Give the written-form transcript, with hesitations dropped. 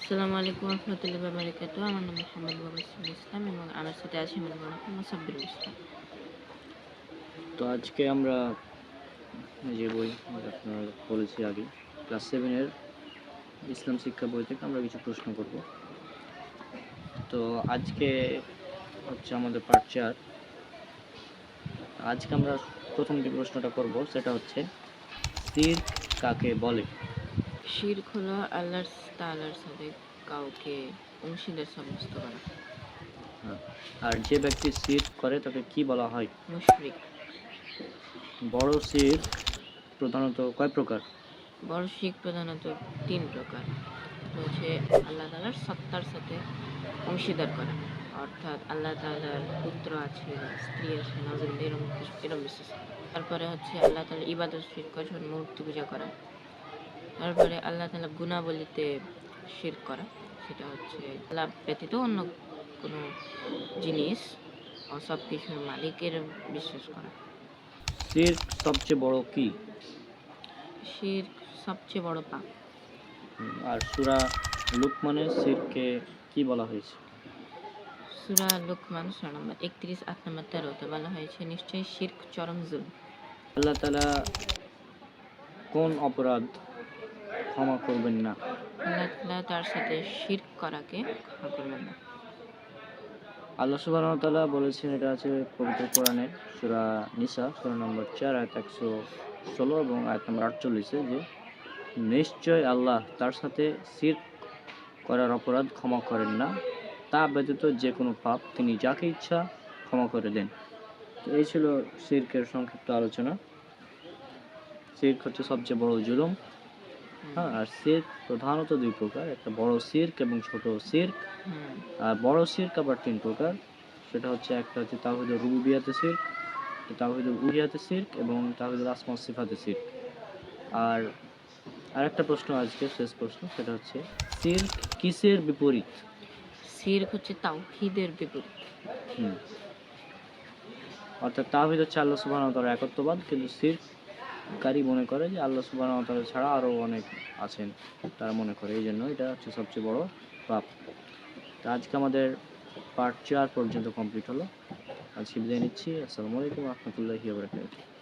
আসসালামু আলাইকুম রহমতুল্লাহি ওয়া বারাকাতুহু। আমার নাম মোহাম্মদ মুবাশশির ইসলাম এবং আমার সাথে আছে আমার বড় ভাই মুসাব্বিরুল ইসলাম। তো আজকে আমরা যে বই আপনারা বলেছি আগে ক্লাস 7 এর ইসলাম শিক্ষা বই থেকে আমরা কিছু প্রশ্ন করব। তো আজকে হচ্ছে আমাদের পার্ট 4। আজকে আমরা প্রথম যে প্রশ্নটা করব সেটা হচ্ছে শিরক কাকে বলে? শিরক হলো আল্লাহ তাআলার সাথে কাউকে অংশীদার সাব্যস্ত করা। হ্যাঁ, আর যে ব্যক্তি শিরক করে তাকে কি বলা হয়? মুশরিক। বড় শিরক প্রধানত কয় প্রকার? বড় শিরক প্রধানত 3 প্রকার। হচ্ছে আল্লাহ তাআলার সত্তার সাথে অংশীদার করা, অর্থাৎ আল্লাহ তাআলার পুত্র আছে, স্ত্রী আছে, নাউজুবিল্লাহ এরকম বিশ্বাস। তারপরে হচ্ছে আল্লাহ তাআলার ইবাদত শিরক করা, মূর্তি পূজা করা। তারপরে আল্লাহ তাআলা গুণাবলীতে শিরক করা, সেটা হচ্ছে আল্লাহ ব্যতীত অন্য কোনো জিনিস ও সব কিছুর মালিকের বিশ্বাস করা। শিরক সবচেয়ে বড় কি? শিরক সবচেয়ে বড় পাপ। আর সূরা লুকমানের শিরকে কি বলা হয়েছে? সূরা লুকমান সূরা নম্বর 31 আয়াত নম্বর 13 তে বলা হয়েছে, নিশ্চয়ই শিরক চরম জুলম। আল্লাহ তাআলা কোন অপরাধ ক্ষমা করবেন না? আল্লাহ তাআলা তার সাথে শিরক করাকে ক্ষমা করবেন না। আল্লাহ সুবহানাহু ওয়া তাআলা বলেছেন, এটা আছে পবিত্র কোরআনে সূরা নিসা সূরা নম্বর 4 আয়াত 116 এবং আয়াত নম্বর 48 যে নিশ্চয় আল্লাহ তার সাথে শিরক করার অপরাধ ক্ষমা করেন না, তা ব্যতীত যে কোনো পাপ তিনি যাকে ইচ্ছা ক্ষমা করে দেন। তো এই ছিল শিরকের সংক্ষিপ্ত আলোচনা। শিরক হচ্ছে সবচেয়ে বড় জুলুম। হ্যাঁ, আর শিরক প্রধানত 2 প্রকার, একটা বড় শিরক এবং ছোট শিরক। আর বড় শিরক আবার 3 প্রকার, সেটা হচ্ছে একটা হচ্ছে তাওহীদুর রুবুবিয়্যাতে শিরক, তাওহীদুল উলুহিয়্যাতে শিরক এবং তাওহীদুল আসমা ওয়াস সিফাতে শিরক। আর আরেকটা প্রশ্ন, আজকে শেষ প্রশ্ন, সেটা হচ্ছে শিরক কিসের বিপরীত? শিরক হচ্ছে তাওহীদের বিপরীত। অর্থাৎ তাওহীদ হচ্ছে আল্লাহ সুবহানাহু ওয়া তাআলার একত্ববাদ, কিন্তু শিরককারী মনে করে যে আল্লাহ সুবহানাহু ওয়া তাআলা ছাড়া আরও অনেক আছেন, তারা মনে করে, এই জন্য এটা হচ্ছে সবচেয়ে বড় পাপ। তো আজকে আমাদের পার্ট 4 পর্যন্ত কমপ্লিট হলো। আজকে বিদায় নিচ্ছি। আসসালামু আলাইকুম ওয়া রাহমাতুল্লাহি ওয়া বারাকাতুহু।